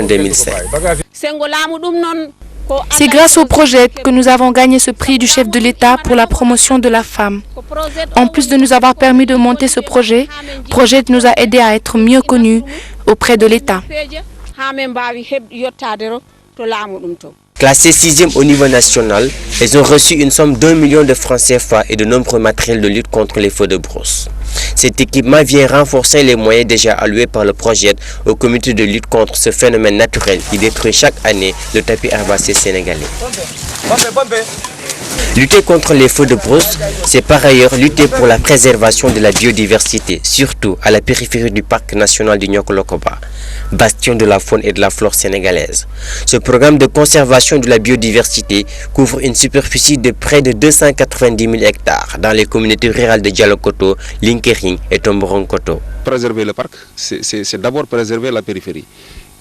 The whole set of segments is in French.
2005. C'est grâce au projet que nous avons gagné ce prix du chef de l'État pour la promotion de la femme. En plus de nous avoir permis de monter ce projet nous a aidés à être mieux connus auprès de l'État. Classées 6e au niveau national, elles ont reçu une somme d'1 million de francs CFA et de nombreux matériels de lutte contre les feux de brousse. Cet équipement vient renforcer les moyens déjà alloués par le projet au comité de lutte contre ce phénomène naturel qui détruit chaque année le tapis herbacé sénégalais. Lutter contre les feux de brousse, c'est par ailleurs lutter pour la préservation de la biodiversité, surtout à la périphérie du parc national du Niokolo-Koba, bastion de la faune et de la flore sénégalaise. Ce programme de conservation de la biodiversité couvre une superficie de près de 290 000 hectares dans les communautés rurales de Dialokoto, Linkering et Tomboronkoto. Préserver le parc, c'est d'abord préserver la périphérie.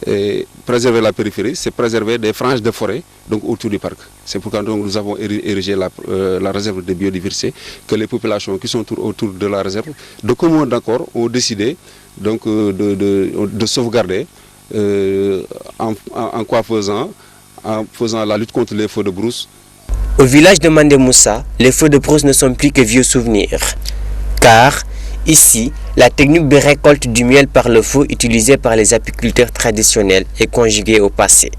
Et préserver la périphérie, c'est préserver des franges de forêt donc autour du parc. C'est pourquoi donc, nous avons érigé la réserve de biodiversité, que les populations qui sont autour de la réserve, de commun d'accord, ont décidé donc, de sauvegarder en faisant la lutte contre les feux de brousse. Au village de Mandemoussa, les feux de brousse ne sont plus que vieux souvenirs, car ici, la technique de récolte du miel par le feu utilisée par les apiculteurs traditionnels est conjuguée au passé.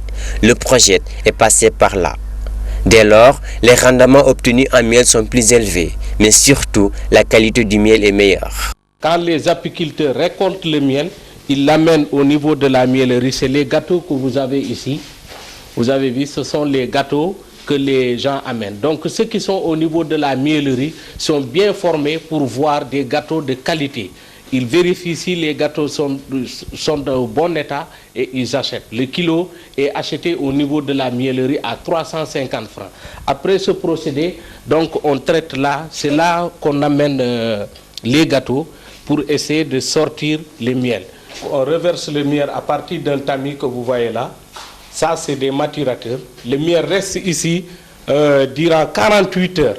Le projet est passé par là. Dès lors, les rendements obtenus en miel sont plus élevés, mais surtout, la qualité du miel est meilleure. Quand les apiculteurs récoltent le miel, ils l'amènent au niveau de la miellerie. C'est les gâteaux que vous avez ici. Vous avez vu, ce sont les gâteaux que les gens amènent. Donc ceux qui sont au niveau de la miellerie sont bien formés pour voir des gâteaux de qualité. Ils vérifient si les gâteaux sont de bon état et ils achètent. Le kilo est acheté au niveau de la miellerie à 350 francs. Après ce procédé, donc on traite là, c'est là qu'on amène les gâteaux pour essayer de sortir le miel. On reverse le miel à partir d'un tamis que vous voyez là. Ça, c'est des maturateurs. Le miel reste ici durant 48 heures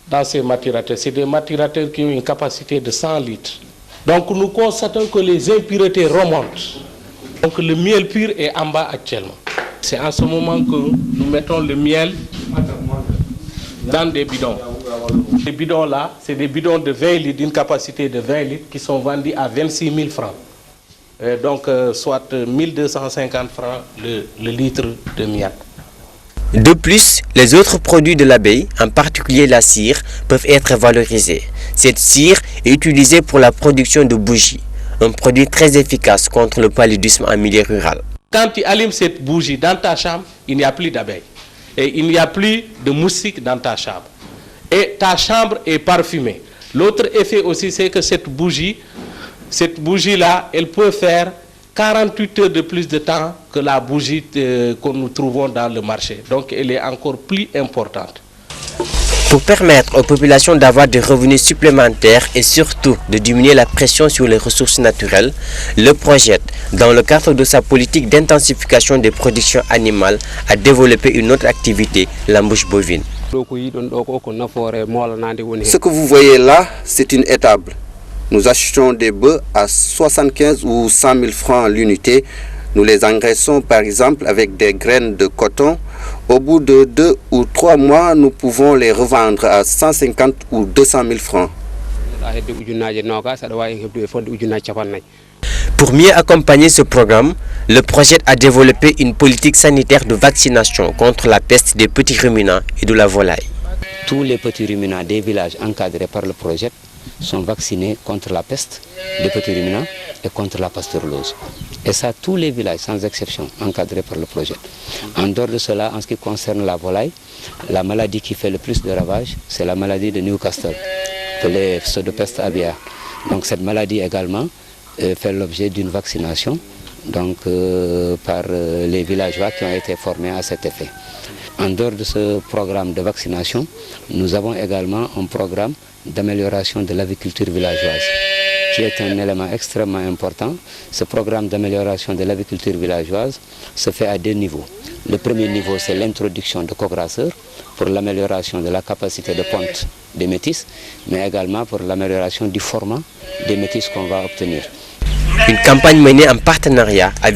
dans ces maturateurs. C'est des maturateurs qui ont une capacité de 100 litres. Donc, nous constatons que les impuretés remontent. Donc, le miel pur est en bas actuellement. C'est en ce moment que nous mettons le miel dans des bidons. Les bidons là, c'est des bidons de 20 litres, d'une capacité de 20 litres qui sont vendus à 26 000 francs. Donc, soit 1250 francs le litre de miel. De plus, les autres produits de l'abeille, en particulier la cire, peuvent être valorisés. Cette cire est utilisée pour la production de bougies, un produit très efficace contre le paludisme en milieu rural. Quand tu allumes cette bougie dans ta chambre, il n'y a plus d'abeilles. Et il n'y a plus de moustiques dans ta chambre. Et ta chambre est parfumée. L'autre effet aussi, c'est que cette bougie-là, elle peut faire 48 heures de plus de temps que la bougie que nous trouvons dans le marché. Donc, elle est encore plus importante. Pour permettre aux populations d'avoir des revenus supplémentaires et surtout de diminuer la pression sur les ressources naturelles, le projet, dans le cadre de sa politique d'intensification des productions animales, a développé une autre activité, l'embauche bovine. Ce que vous voyez là, c'est une étable. Nous achetons des bœufs à 75 ou 100 000 francs l'unité. Nous les engraissons par exemple avec des graines de coton. Au bout de 2 ou 3 mois, nous pouvons les revendre à 150 ou 200 000 francs. Pour mieux accompagner ce programme, le projet a développé une politique sanitaire de vaccination contre la peste des petits ruminants et de la volaille. Tous les petits ruminants des villages encadrés par le projet sont vaccinés contre la peste des petits ruminants et contre la pasteurellose. Et ça, tous les villages, sans exception, encadrés par le projet. En dehors de cela, en ce qui concerne la volaille, la maladie qui fait le plus de ravages, c'est la maladie de Newcastle, appelée pseudo-peste aviaire. Donc cette maladie également fait l'objet d'une vaccination donc, par les villageois qui ont été formés à cet effet. En dehors de ce programme de vaccination, nous avons également un programme d'amélioration de l'aviculture villageoise, qui est un élément extrêmement important. Ce programme d'amélioration de l'aviculture villageoise se fait à 2 niveaux. Le premier niveau, c'est l'introduction de cograsseurs pour l'amélioration de la capacité de ponte des métis, mais également pour l'amélioration du format des métis qu'on va obtenir. Une campagne menée en partenariat avec